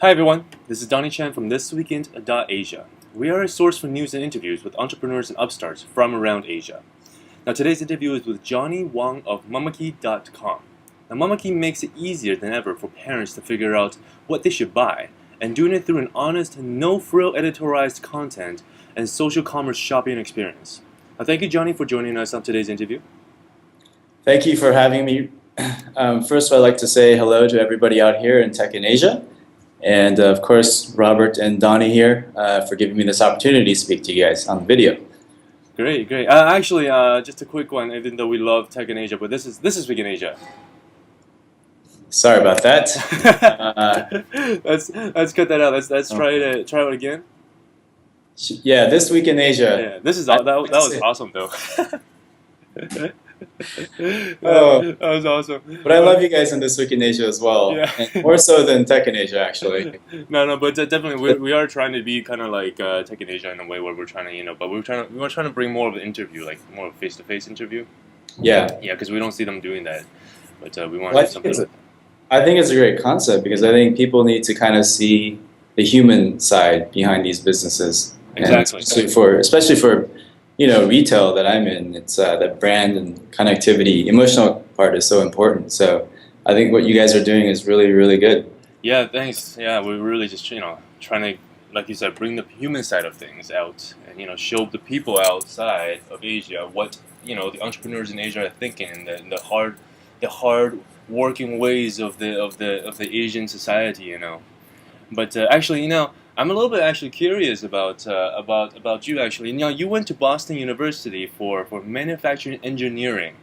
Hi everyone, this is Donnie Chan from ThisWeekIn.Asia. We are a source for news and interviews with entrepreneurs and upstarts from around Asia. Now today's interview is with Johnny Wong of Mamaky.com. Now Mamaky makes it easier than ever for parents to figure out what they should buy, and doing it through an honest, no-frill editorialized content and social commerce shopping experience. Now thank you Johnny for joining us on today's interview. Thank you for having me. First I'd like to say hello to everybody out here in Tech in Asia. And of course, Robert and Donnie here for giving me this opportunity to speak to you guys on the video. Great. Actually, just a quick one, even though we love Tech in Asia, but this is Week in Asia. Sorry about that. Let's cut that out. Let's try it again. Yeah, This Week in Asia. Yeah, that was awesome though. Oh, that was awesome. But I love you guys in This Week in Asia as well, Yeah. and more so than Tech in Asia actually. No, but definitely we are trying to be kind of like Tech in Asia in a way where we're trying to, but we were trying to bring more of an interview, like more of a face-to-face interview. Yeah. Yeah, because we don't see them doing that, but we want Well, something. I think it's a great concept because I think people need to kind of see the human side behind these businesses. Exactly. And especially for retail that I'm in, it's the brand and connectivity, emotional part is so important. So I think what you guys are doing is really, really good. Yeah, thanks. Yeah, we're really just trying to, like you said, bring the human side of things out, and show the people outside of Asia what the entrepreneurs in Asia are thinking, and the hard working ways of the Asian society. But actually, I'm a little bit actually curious about you actually. You went to Boston University for manufacturing engineering.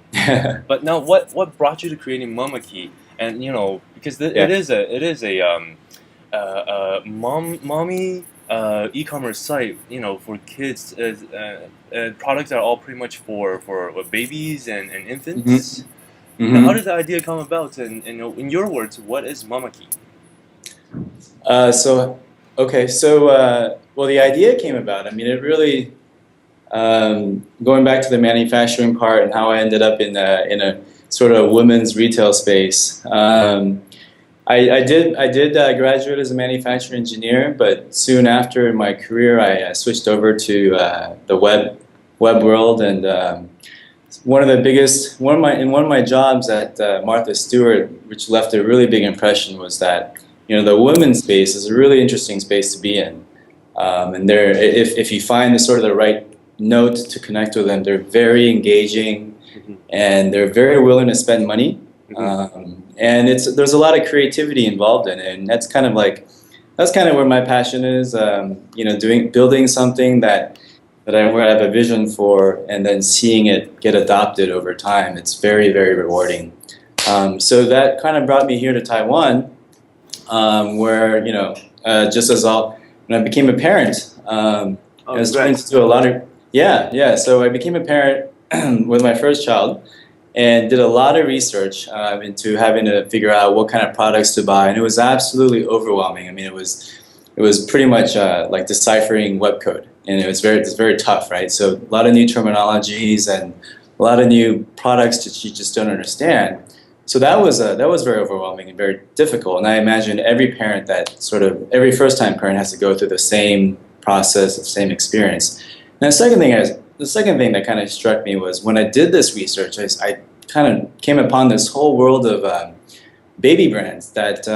But now what brought you to creating Mamaky? And because it is a mommy e-commerce site, for kids, products that are all pretty much for babies and infants. Mm-hmm. Now, how did the idea come about? And in your words, what is Mamaky? Well, the idea came about. I mean, it really, going back to the manufacturing part and how I ended up in a sort of women's retail space. I did graduate as a manufacturing engineer, but soon after in my career, I switched over to the web world, and one of my jobs at Martha Stewart, which left a really big impression, was that the women's space is a really interesting space to be in, and if you find the right note to connect with them, they're very engaging, and they're very willing to spend money, and there's a lot of creativity involved in it, and that's kind of where my passion is, building something that I have a vision for, and then seeing it get adopted over time. It's very, very rewarding. So that kind of brought me here to Taiwan. Where when I became a parent, I was trying to do a lot of So I became a parent with my first child, and did a lot of research into having to figure out what kind of products to buy, and it was absolutely overwhelming. I mean, it was pretty much like deciphering web code, and it's very tough, right? So a lot of new terminologies and a lot of new products that you just don't understand. So that was very overwhelming and very difficult, and I imagine every every first-time parent has to go through the same process, the same experience. And the second thing that kind of struck me was when I did this research, I kind of came upon this whole world of baby brands that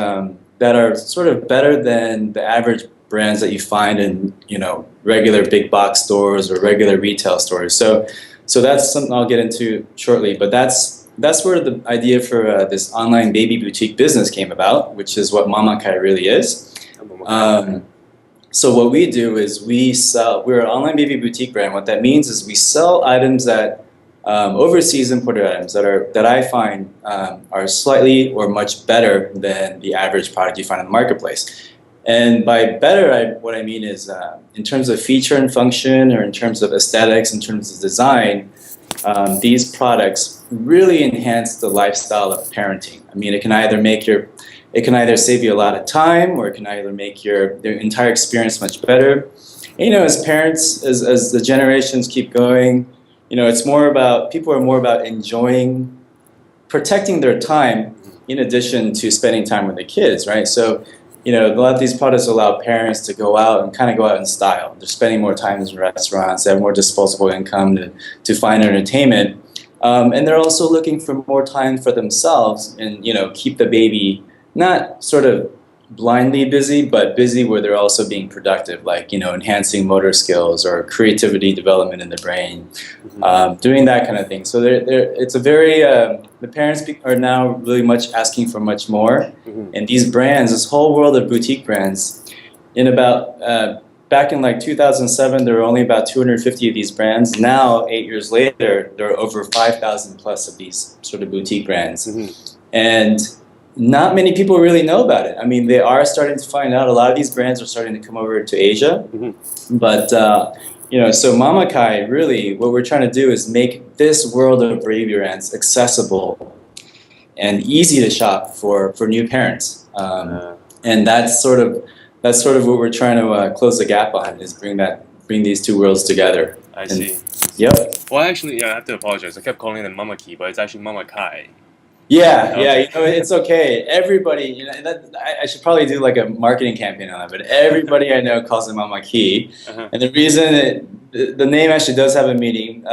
are sort of better than the average brands that you find in regular big box stores or regular retail stores. So that's something I'll get into shortly, but that's where the idea for this online baby boutique business came about, which is what Mamaky really is. So what we do is we're an online baby boutique brand. What that means is we sell items that, overseas imported items that I find are slightly or much better than the average product you find in the marketplace. And by better, what I mean is in terms of feature and function, or in terms of aesthetics, in terms of design, these products really enhance the lifestyle of parenting. I mean, it can either save you a lot of time, or it can either make their entire experience much better. And, as parents, as the generations keep going, people are more about protecting their time in addition to spending time with the kids, right? So a lot of these products allow parents to go out and kind of go out in style. They're spending more time in restaurants. They have more disposable income to find entertainment. And they're also looking for more time for themselves and, keep the baby not sort of blindly busy, but busy where they're also being productive, like, enhancing motor skills or creativity development in the brain, doing that kind of thing. So it's a very, the parents are now really much asking for much more. And these brands, this whole world of boutique brands, back in like 2007, there were only about 250 of these brands. Now, 8 years later, there are over 5,000 plus of these sort of boutique brands. And not many people really know about it. I mean, they are starting to find out. A lot of these brands are starting to come over to Asia. But, so Mamaky, really, what we're trying to do is make this world of baby brands accessible and easy to shop for new parents. And that's sort of what we're trying to close the gap on, is bring these two worlds together. I see. Yep. Well, actually, I have to apologize. I kept calling it Mamaky, but it's actually Mamaky. Yeah, Okay. it's okay. Everybody, I should probably do like a marketing campaign on that, but everybody I know calls it Mamaky. And the reason the name actually does have a meaning,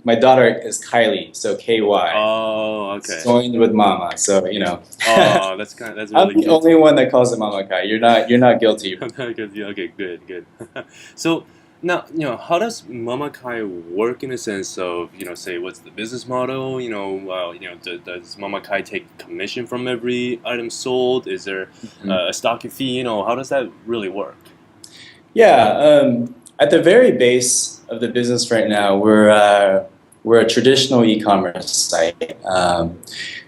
my daughter is Kylie, so KY. Oh, okay. Joined with Mama, so Oh, that's really I'm the cute. only one that calls it Mamaky. You're not guilty. Okay, good. So now, how does Mamaky work in a sense of, say, what's the business model? Does Mamaky take commission from every item sold? Is there a stocking fee? How does that really work? Yeah, at the very base of the business right now, we're a traditional e-commerce site.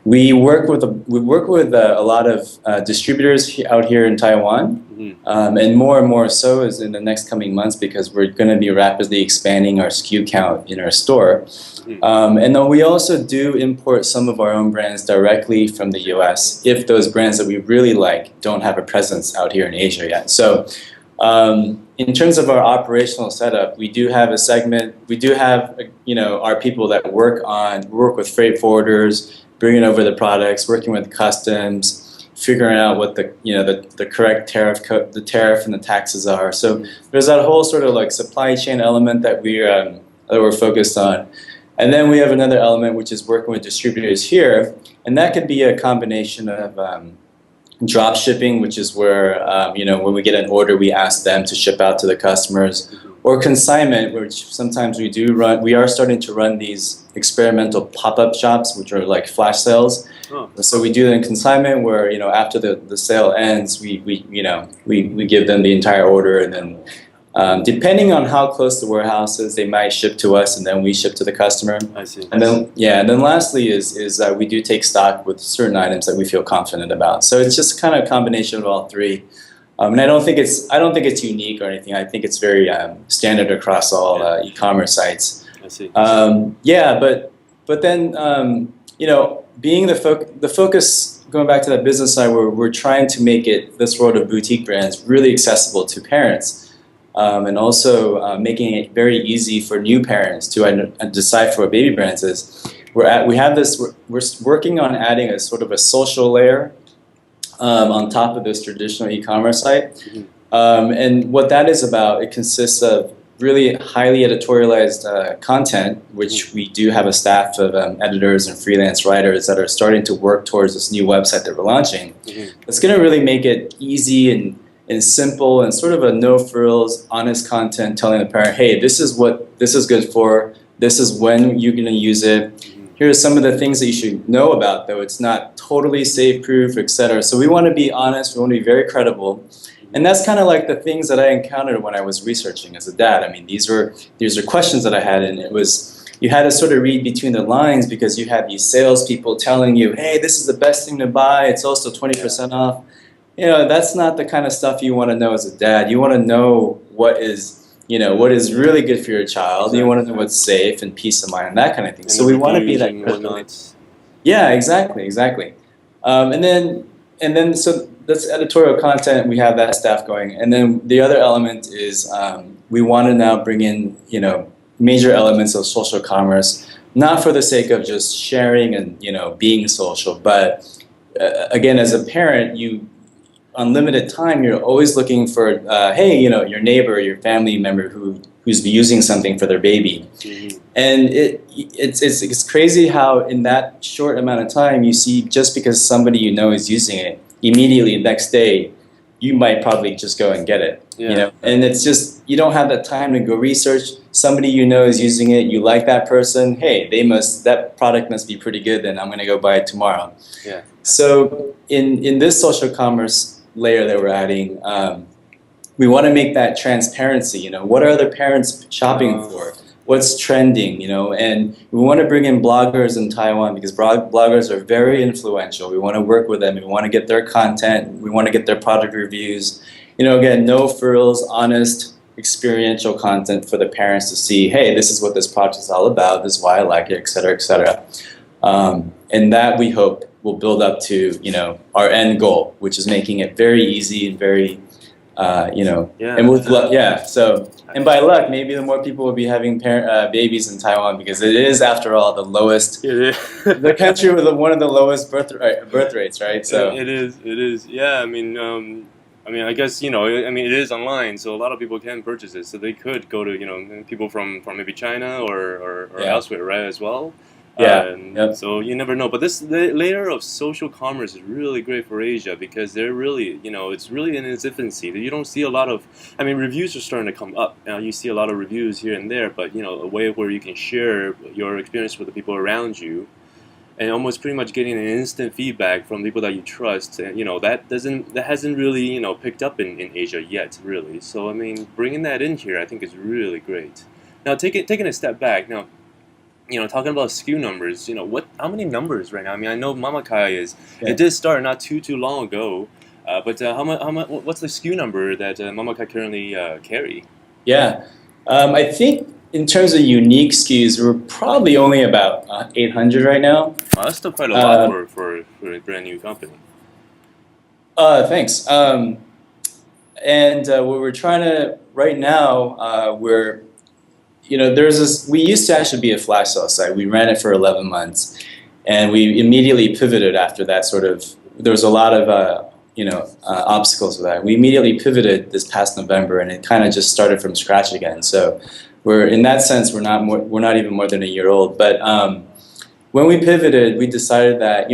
We work with a lot of distributors out here in Taiwan, and more so is in the next coming months, because we're going to be rapidly expanding our SKU count in our store. And then we also do import some of our own brands directly from the US if those brands that we really like don't have a presence out here in Asia yet. So in terms of our operational setup, we do have a segment. We do have our people that work with freight forwarders, bringing over the products, working with customs, figuring out what the correct the tariff and the taxes are. So there's that whole sort of like supply chain element that we're focused on. And then we have another element, which is working with distributors here, and that could be a combination of drop shipping, which is where when we get an order, we ask them to ship out to the customers, or consignment, which sometimes we do run. We are starting to run these experimental pop-up shops, which are like flash sales. So we do it in consignment, where after the sale ends, we give them the entire order, and then depending on how close the warehouse is, they might ship to us, and then we ship to the customer. I see. And then lastly is we do take stock with certain items that we feel confident about. So it's just kind of a combination of all three. And I don't think it's unique or anything. I think it's very standard across all e-commerce sites. I see. But then being the focus, going back to that business side, where we're trying to make this world of boutique brands really accessible to parents. And also making it very easy for new parents to decipher what baby brands is. We're working on adding a sort of a social layer on top of this traditional e-commerce site. And what that is about, it consists of really highly editorialized content, which we do have a staff of editors and freelance writers that are starting to work towards this new website that we're launching. It's going to really make it easy and simple and sort of a no frills, honest content, telling the parent, hey, this is what this is good for, this is when you're going to use it, here are some of the things that you should know about, though it's not totally safe proof, etc. So we want to be honest, we want to be very credible. And that's kind of like the things that I encountered when I was researching as a dad. I mean, these are questions that I had, and it was, you had to sort of read between the lines, because you had these salespeople telling you, hey, this is the best thing to buy, it's also 20% off. That's not the kind of stuff you want to know as a dad. You want to know what is really good for your child. Exactly. You want to know what's safe and peace of mind and that kind of thing. And so we want to be that credibility. Yeah, exactly. And then so that's editorial content. We have that staff going. And then the other element is we want to now bring in major elements of social commerce, not for the sake of just sharing and being social, but again, as a parent, unlimited time, you're always looking for, hey, your neighbor, your family member who's using something for their baby. Mm-hmm. And it's crazy how in that short amount of time you see just because somebody is using it, immediately next day you might probably just go and get it. Yeah. And it's just you don't have that time to go research. Somebody is using it, you like that person, hey, that product must be pretty good, then I'm gonna go buy it tomorrow. Yeah. So in this social commerce layer that we're adding, we want to make that transparency. What are other parents shopping for? What's trending? And we want to bring in bloggers in Taiwan because bloggers are very influential. We want to work with them. We want to get their content. We want to get their product reviews. Again, no frills, honest, experiential content for the parents to see. Hey, this is what this product is all about. This is why I like it, et cetera, et cetera. And that we hope will build up to our end goal, which is making it very easy and very and with luck, So, and by luck, maybe the more people will be having babies in Taiwan because it is, after all, the lowest, the country with one of the lowest birth rates, right? So it is. Yeah, I mean, I guess it is online, so a lot of people can purchase it. So they could go to people from maybe China or elsewhere, right, as well. So you never know. But the layer of social commerce is really great for Asia because they're really, it's really in its infancy. You don't see a lot of, reviews are starting to come up. Now you see a lot of reviews here and there, but a way where you can share your experience with the people around you, and almost pretty much getting an instant feedback from people that you trust. And that hasn't really picked up in Asia yet, really. So bringing that in here, I think is really great. Now taking a step back now. Talking about Skew Numbers, how many numbers right now? I know Mamaky it did start not too long ago, but what's the Skew number that Mamaky currently carry? Yeah, I think in terms of unique SKUs, we're probably only about 800 right now. That's still quite a lot for a brand new company. Thanks. And what we're trying to right now, there's this. We used to actually be a flash sale site. We ran it for 11 months, and we immediately pivoted after that. There was a lot of obstacles with that. We immediately pivoted this past November, and it kind of just started from scratch again. So we're in that sense we're not even more than a year old. But when we pivoted, we decided that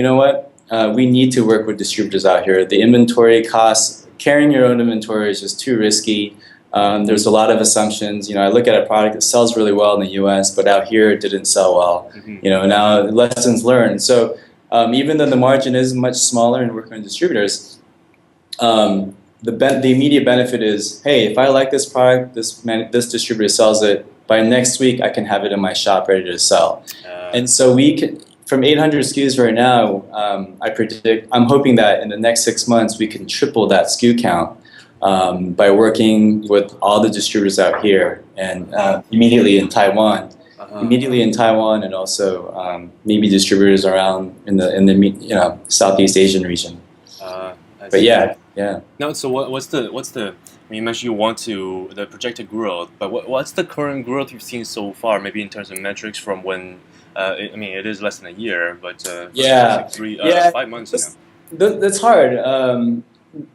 we need to work with distributors out here. The inventory costs, carrying your own inventory is just too risky. There's a lot of assumptions. I look at a product that sells really well in the U.S., but out here it didn't sell well. Mm-hmm. Now lessons learned. So even though the margin is much smaller in working with distributors, the immediate benefit is, hey, if I like this product, this distributor sells it, by next week I can have it in my shop ready to sell. And so we can, from 800 SKUs right now, I'm hoping that in the next 6 months we can triple that SKU count. By working with all the distributors out here and immediately in Taiwan, and also maybe distributors around in the Southeast Asian region. But yeah. No, so what's the? You mentioned you want the projected growth, but what's the current growth you've seen so far? Maybe in terms of metrics from when. It is less than a year, but like 5 months now. That's hard.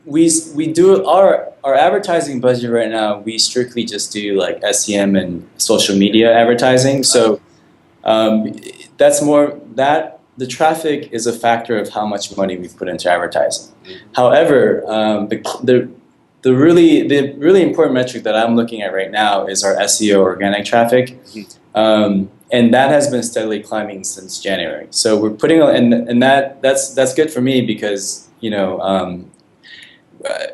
We do our advertising budget right now. We strictly just do like SEM and social media advertising. So that's more that the traffic is a factor of how much money we've put into advertising. However, the really important metric that I'm looking at right now is our SEO organic traffic. And that has been steadily climbing since January. So we're putting and that's good for me because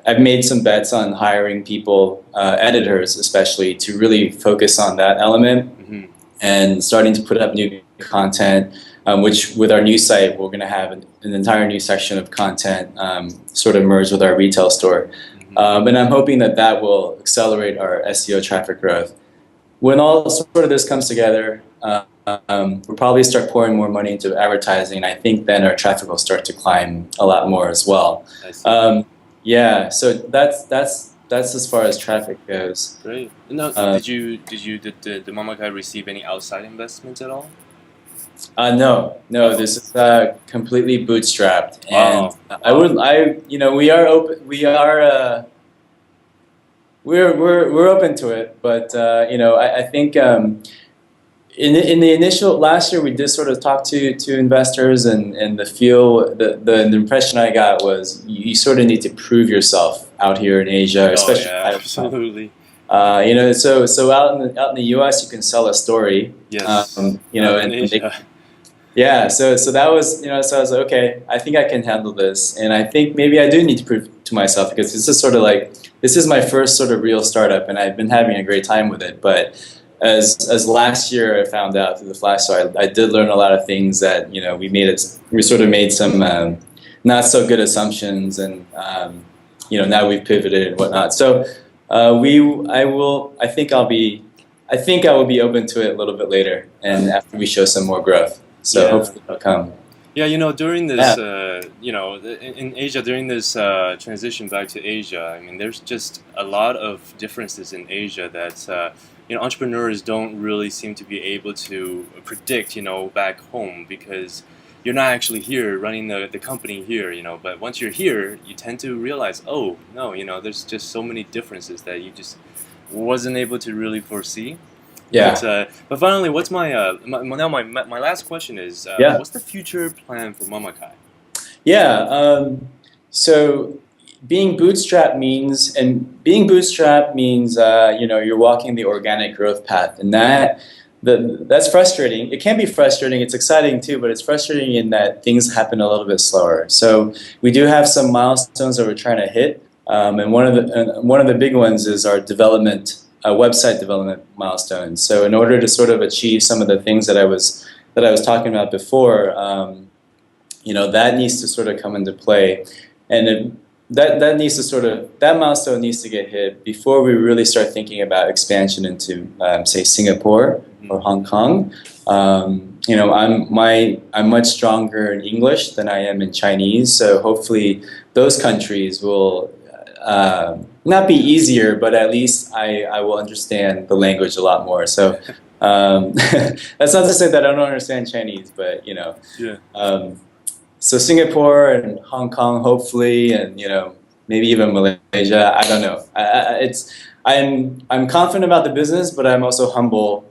I've made some bets on hiring people, editors especially, to really focus on that element and starting to put up new content, which with our new site, we're going to have an entire new section of content sort of merged with our retail store. And I'm hoping that will accelerate our SEO traffic growth. When all sort of this comes together, we'll probably start pouring more money into advertising, and I think then our traffic will start to climb a lot more as well. Yeah, so that's as far as traffic goes. Great. Now, did the Mamaky receive any outside investments at all? No. Oh, This is completely bootstrapped, and wow, I wow. would, we are open. We're open to it, but I think in the initial last year we did sort of talk to investors, and the impression I got was you sort of need to prove yourself out here in Asia, Oh especially yeah, Taiwan. absolutely. So out in the U.S. you can sell a story, Yes. Not in and they, Asia. yeah. So that was so I was like, okay, I think I can handle this, and I think maybe I do need to prove to myself because this is sort of like this is my first sort of real startup, and I've been having a great time with it, but. As last year I found out through the flash, so I did learn a lot of things that we sort of made some not so good assumptions, and now we've pivoted and whatnot. So I think I will be open to it a little bit later, and after we show some more growth. So Yeah. hopefully it'll come. Yeah, during this, Yeah, in Asia, during this transition back to Asia, I mean, there's just a lot of differences in Asia that, entrepreneurs don't really seem to be able to predict, back home because you're not actually here running the company here, but once you're here, you tend to realize, oh, no, there's just so many differences that you just wasn't able to really foresee. But yeah, finally, what's my last question is yeah. what's the future plan for Mamakai? Yeah. So being bootstrapped means you're walking the organic growth path, and that's frustrating. It can be frustrating. It's exciting too, but it's frustrating in that things happen a little bit slower. So we do have some milestones that we're trying to hit, and one of the big ones is our website development milestone. So in order to sort of achieve some of the things that I was talking about before. That needs to sort of come into play, and that needs to that milestone needs to get hit before we really start thinking about expansion into say Singapore Hmm. or Hong Kong. I'm much stronger in English than I am in Chinese, so hopefully those countries will not be easier, but at least I will understand the language a lot more. So that's not to say that I don't understand Chinese, but Yeah. um, so Singapore and Hong Kong, hopefully, and maybe even Malaysia. I don't know. I'm confident about the business, but I'm also humble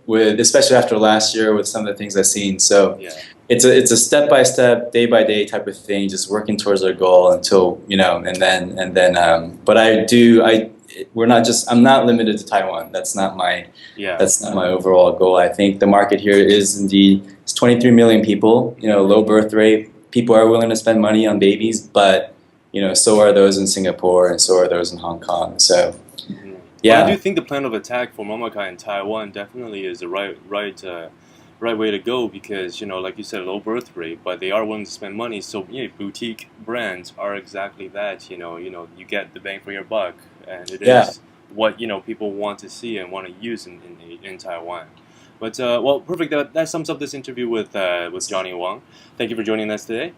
especially after last year with some of the things I've seen. So Yeah. it's a step by step, day by day type of thing, just working towards our goal until and then. But I'm not limited to Taiwan. Yeah. That's not my overall goal. I think the market here is indeed it's 23 million people. Low birth rate. People are willing to spend money on babies, but so are those in Singapore and so are those in Hong Kong. So Mhm. Well, I do yeah, think the plan of attack for Mamakai in Taiwan definitely is the right way to go because like you said, low birth rate, but they are willing to spend money. So boutique brands are exactly that. You get the bang for your buck, and it yeah, is what people want to see and want to use in Taiwan. But well, perfect. That sums up this interview with Johnny Wong. Thank you for joining us today.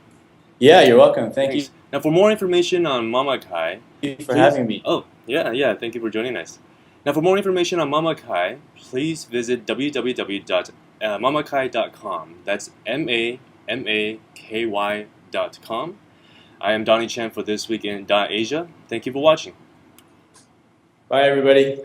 yeah. You're welcome. Thank you Thanks. Now, for more information on Mamakai, for please. having me. Oh, yeah. Thank you for joining us. Now, for more information on Mamakai, please visit www.mamakai.com. That's MAMAKY.com. I am Donnie Chan for This Week in Asia. Thank you for watching. Bye, everybody.